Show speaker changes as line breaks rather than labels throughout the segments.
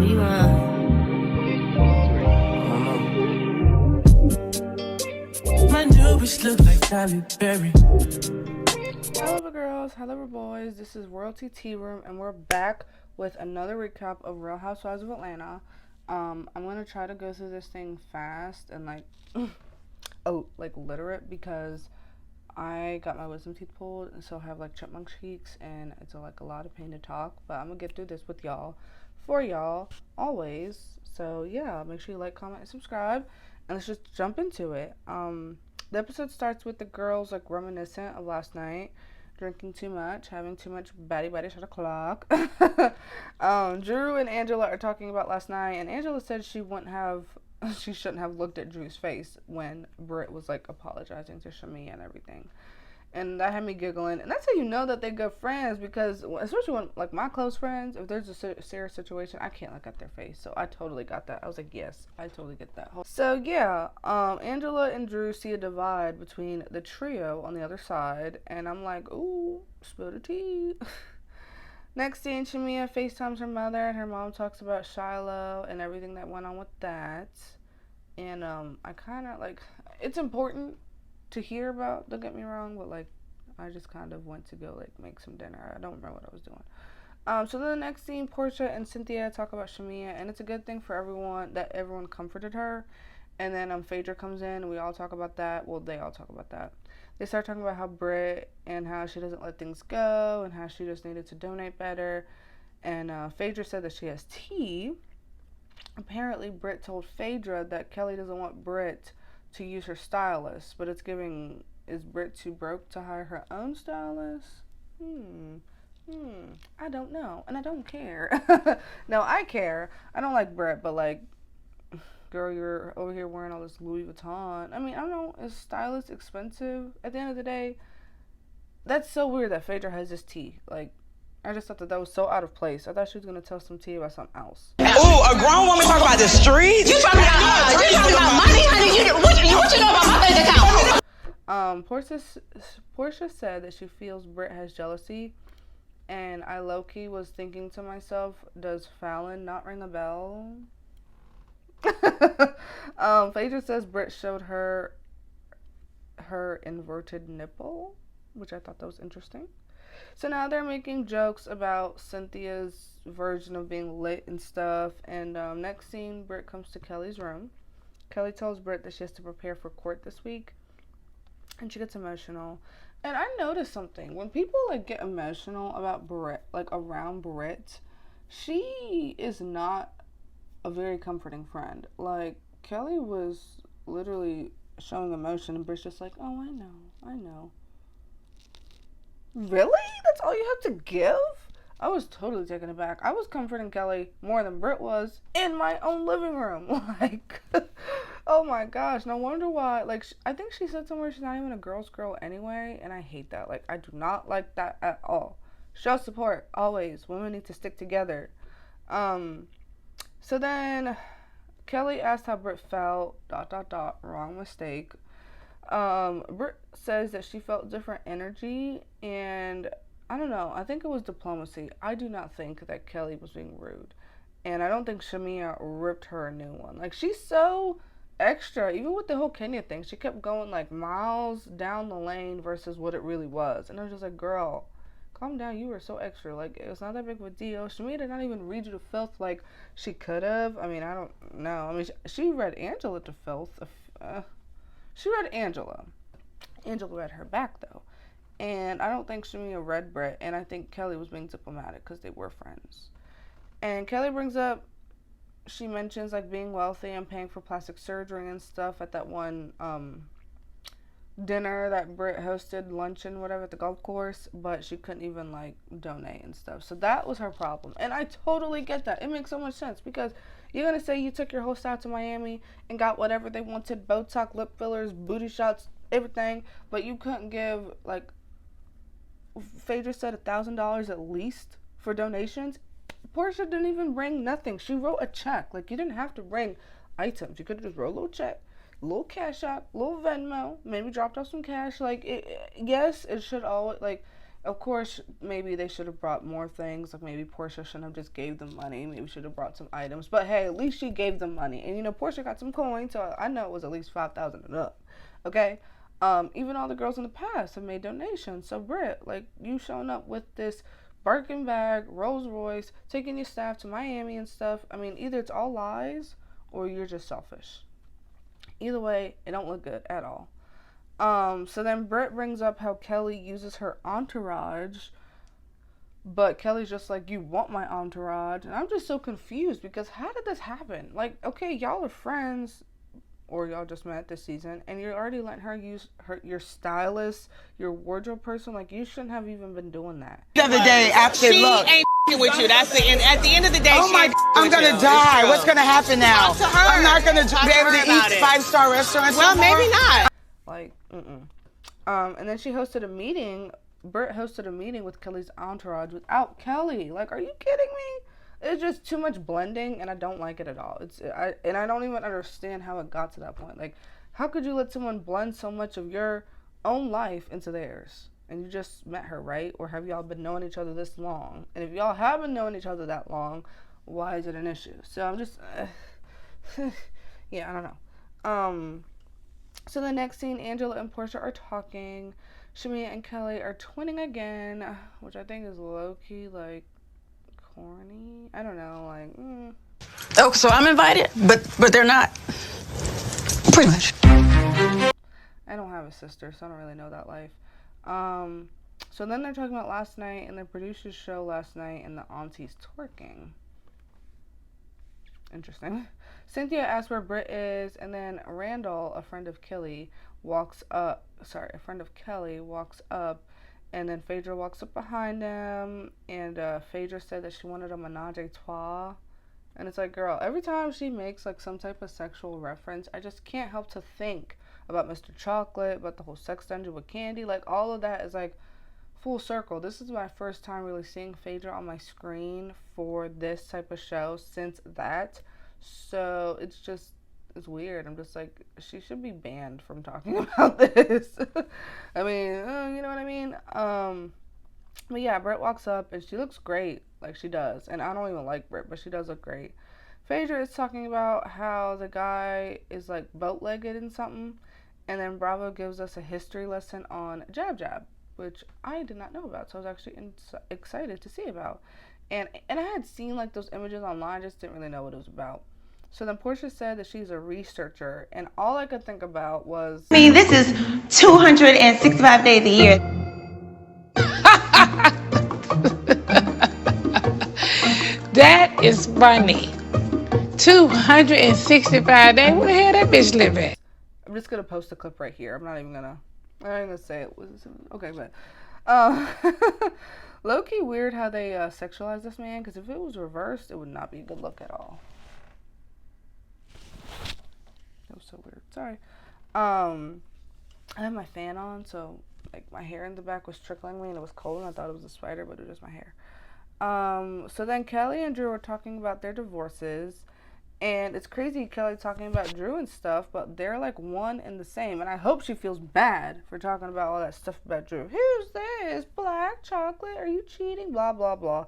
We run. My new bitch look like Halle Berry.
Hello girls, hello boys, this is Royalty Tea Room and we're back with another recap of Real Housewives of Atlanta. I'm gonna try to go through this thing fast and literate because I got my wisdom teeth pulled and so I have like chipmunk cheeks and it's a lot of pain to talk, but I'm gonna get through this with y'all, for y'all, always. So yeah, make sure you like, comment, and subscribe and let's just jump into it. The episode starts with the girls like reminiscent of last night, drinking too much, having too much batty shot o'clock. Drew and Angela are talking about last night, and Angela said she shouldn't have looked at Drew's face when Britt was like apologizing to Shamia and everything. And that had me giggling. And that's how you know that they're good friends, because especially when, like, my close friends, if there's a serious situation, I can't look at their face. So I totally got that. I was like, yes, I totally get that. So yeah, Angela and Drew see a divide between the trio on the other side. And I'm like, ooh, spill the tea. Next scene, Shamia FaceTimes her mother, and her mom talks about Shiloh and everything that went on with that. And I kind of, like, it's important to hear about, don't get me wrong, but like I just kind of went to go like make some dinner. I don't remember what I was doing. So then the next scene, Portia and Cynthia talk about Shamia, and it's a good thing for everyone that everyone comforted her. And then Phaedra comes in and we all talk about that. Well, they all talk about that. They start talking about how Britt and how she doesn't let things go and how she just needed to donate better. And Phaedra said that she has tea. Apparently Britt told Phaedra that Kelly doesn't want Britt to use her stylist, but it's giving, is Britt too broke to hire her own stylist? I don't know, and I don't care. No, I care. I don't like Britt, but like, girl, you're over here wearing all this Louis Vuitton. I mean, I don't know, is stylist expensive? At the end of the day, that's so weird that Phaedra has this tea. Like, I just thought that was so out of place. I thought she was gonna tell some tea about something else.
Ooh, a grown woman talk about the streets?
You talking about money, honey? What you know about my bank account?
Portia said that she feels Britt has jealousy, and I low-key was thinking to myself, does Fallon not ring a bell? Phaedra says Britt showed her inverted nipple, which I thought that was interesting. So now they're making jokes about Cynthia's version of being lit and stuff. And next scene, Britt comes to Kelly's room. Kelly tells Britt that she has to prepare for court this week. And she gets emotional. And I noticed something. When people like get emotional about Britt, like around Britt, she is not a very comforting friend. Like, Kelly was literally showing emotion and Britt's just like, oh, I know. Really? That's all you have to give? I was totally taken aback. I was comforting Kelly more than Britt was in my own living room. Like, oh my gosh. No wonder why. Like, I think she said somewhere she's not even a girl's girl anyway. And I hate that. Like, I do not like that at all. Show support. Always. Women need to stick together. So then Kelly asked how Britt felt. ... Wrong mistake. Britt says that she felt different energy, and I don't know, I think it was diplomacy. I do not think that Kelly was being rude, and I don't think Shamia ripped her a new one. Like, she's so extra, even with the whole Kenya thing, she kept going like miles down the lane versus what it really was, and I was just like, girl, calm down, you were so extra. Like, it was not that big of a deal. Shamia did not even read you to filth like she could have. I mean, I don't know. I mean, she read Angela to filth. She read Angela. Angela read her back, though. And I don't think Shamia read Britt. And I think Kelly was being diplomatic because they were friends. And Kelly brings up, she mentions, like, being wealthy and paying for plastic surgery and stuff at that one dinner that Britt hosted, luncheon, whatever, at the golf course. But she couldn't even, like, donate and stuff. So that was her problem. And I totally get that. It makes so much sense because you're going to say you took your whole staff to Miami and got whatever they wanted, Botox, lip fillers, booty shots, everything, but you couldn't give, like, Phaedra said $1,000 at least for donations. Portia didn't even bring nothing. She wrote a check. Like, you didn't have to bring items. You could have just wrote a little check, a little cash out, a little Venmo, maybe dropped off some cash. Like, yes, it should always, like, Of course, maybe they should have brought more things. Like maybe Portia shouldn't have just gave them money. Maybe should have brought some items. But hey, at least she gave them money. And you know, Portia got some coins, so I know it was at least 5,000 and up. Okay. Even all the girls in the past have made donations. So Britt, like you showing up with this Birkin bag, Rolls Royce, taking your staff to Miami and stuff. I mean, either it's all lies or you're just selfish. Either way, it don't look good at all. So then Britt brings up how Kelly uses her entourage, but Kelly's just like, you want my entourage? And I'm just so confused because how did this happen? Like, okay, y'all are friends, or y'all just met this season, and you're already letting her use your stylist, your wardrobe person. Like, you shouldn't have even been doing that.
The other day, after
She
look.
ain't with you. That's the end. At the end of the day,
Oh
she
my!
ain't
I'm
with
gonna
you.
die.
It's
What's
true.
gonna happen now?
Talk to her.
I'm not gonna
Talk
be
to
able
her
to
about
eat
it.
5-star restaurants.
Well,
no more?
maybe not.
Like, and then she hosted a meeting. Britt hosted a meeting with Kelly's entourage without Kelly. Like, are you kidding me? It's just too much blending, and I don't like it at all. I don't even understand how it got to that point. Like, how could you let someone blend so much of your own life into theirs? And you just met her, right? Or have y'all been knowing each other this long? And if y'all have been knowing each other that long, why is it an issue? So I'm just, yeah, I don't know. So the next scene, Angela and Portia are talking. Shamia and Kelly are twinning again, which I think is low-key, like, corny. I don't know, like,
Oh, so I'm invited, but they're not. Pretty much.
I don't have a sister, so I don't really know that life. So then they're talking about last night and the producers show last night and the aunties twerking. Interesting. Cynthia asks where Britt is, and then Randall, a friend of Kelly, walks up, and then Phaedra walks up behind him, and Phaedra said that she wanted a menage a trois. And it's like, girl, every time she makes like some type of sexual reference, I just can't help to think about Mr. Chocolate, about the whole sex dungeon with Candy. Like, all of that is like full circle. This is my first time really seeing Phaedra on my screen for this type of show since that. So it's weird. I'm just like, she should be banned from talking about this. I mean, you know what I mean? But yeah, Britt walks up and she looks great. Like, she does. And I don't even like Britt, but she does look great. Phaedra is talking about how the guy is like boat-legged and something. And then Bravo gives us a history lesson on Jab Jab, which I did not know about. So I was actually excited to see about. And I had seen like those images online, just didn't really know what it was about. So then Portia said that she's a researcher, and all I could think about was,
I mean, this is 265 days a year.
That is funny. 265 days. Where the hell that bitch live at?
I'm just gonna post a clip right here. I'm not even gonna say it was okay, but low-key weird how they sexualize this man, because if it was reversed, it would not be a good look at all. That was so weird. Sorry. I have my fan on, so like my hair in the back was trickling me, and it was cold, and I thought it was a spider, but it was just my hair. So then Kelly and Drew were talking about their divorces, and it's crazy Kelly talking about Drew and stuff, but they're like one and the same, and I hope she feels bad for talking about all that stuff about Drew. Who's this? Black chocolate? Are you cheating? Blah, blah, blah.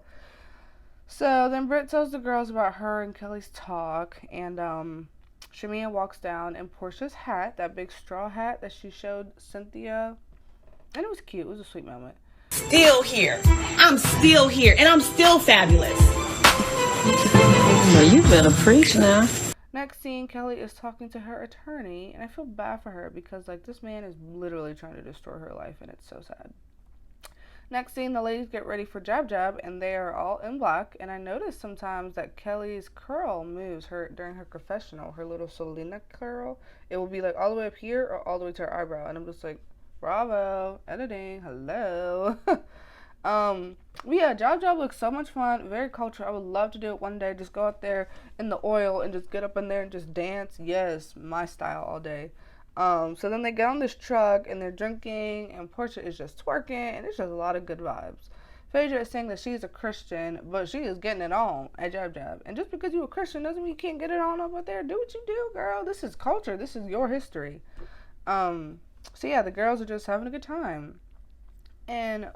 So then Britt tells the girls about her and Kelly's talk, and Shamia walks down, and Portia's hat, that big straw hat that she showed Cynthia, and it was cute. It was a sweet moment.
Still here. I'm still here, and I'm still fabulous.
Well, you better preach now.
Next scene, Kelly is talking to her attorney, and I feel bad for her because, like, this man is literally trying to destroy her life, and it's so sad. Next scene, the ladies get ready for Jab Jab, and they are all in black, and I noticed sometimes that Kelly's curl moves during her confessional, her little Selena curl. It will be, like, all the way up here or all the way to her eyebrow, and I'm just like, bravo, editing, hello. But yeah, Jab Jab looks so much fun, very cultural. I would love to do it one day, just go out there in the oil and just get up in there and just dance. Yes, my style all day. So then they get on this truck and they're drinking, and Portia is just twerking, and it's just a lot of good vibes. Phaedra is saying that she's a Christian, but she is getting it on at Jab Jab. And just because you're a Christian doesn't mean you can't get it on up there. Do what you do, girl. This is culture. This is your history. So yeah, the girls are just having a good time. And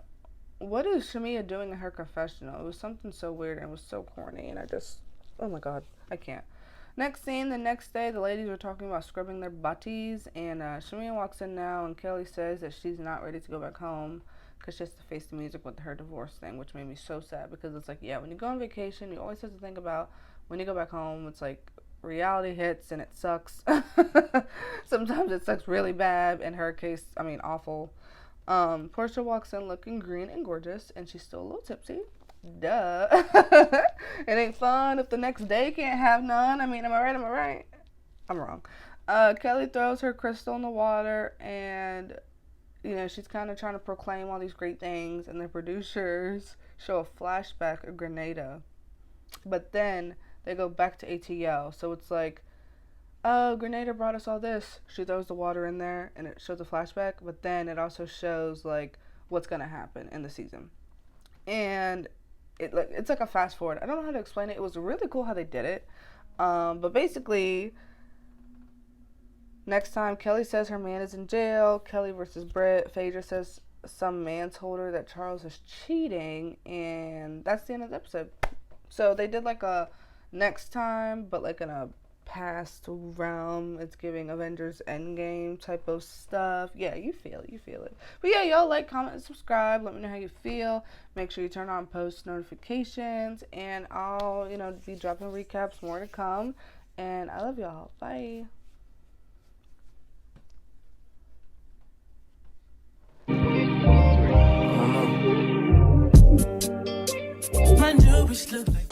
what is Shamia doing in her confessional? It was something so weird and it was so corny, and oh my god, I can't. Next scene, the next day, the ladies were talking about scrubbing their butties, and Shamia walks in now, and Kelly says that she's not ready to go back home because she has to face the music with her divorce thing, which made me so sad because it's like, yeah, when you go on vacation, you always have to think about when you go back home, it's like reality hits and it sucks. Sometimes it sucks really bad. In her case, I mean, awful. Portia walks in looking green and gorgeous, and she's still a little tipsy. Duh. It ain't fun if the next day can't have none. I mean, am I right? Am I right? I'm wrong. Kelly throws her crystal in the water, and she's kind of trying to proclaim all these great things, and the producers show a flashback of Grenada, but then they go back to ATL. So it's like, oh, Grenada brought us all this. She throws the water in there, and it shows a flashback, but then it also shows like what's gonna happen in the season, and it's like a fast forward. I don't know how to explain it. It was really cool how they did it, but basically, next time Kelly says her man is in jail. Kelly versus Britt. Phaedra says some man told her that Charles is cheating, and that's the end of the episode. So they did like a next time, but like in a past realm. It's giving Avengers Endgame type of stuff. Yeah, you feel it. But yeah, y'all like, comment, and subscribe. Let me know how you feel. Make sure you turn on post notifications, and I'll be dropping recaps, more to come. And I love y'all. Bye.
My new bitch look like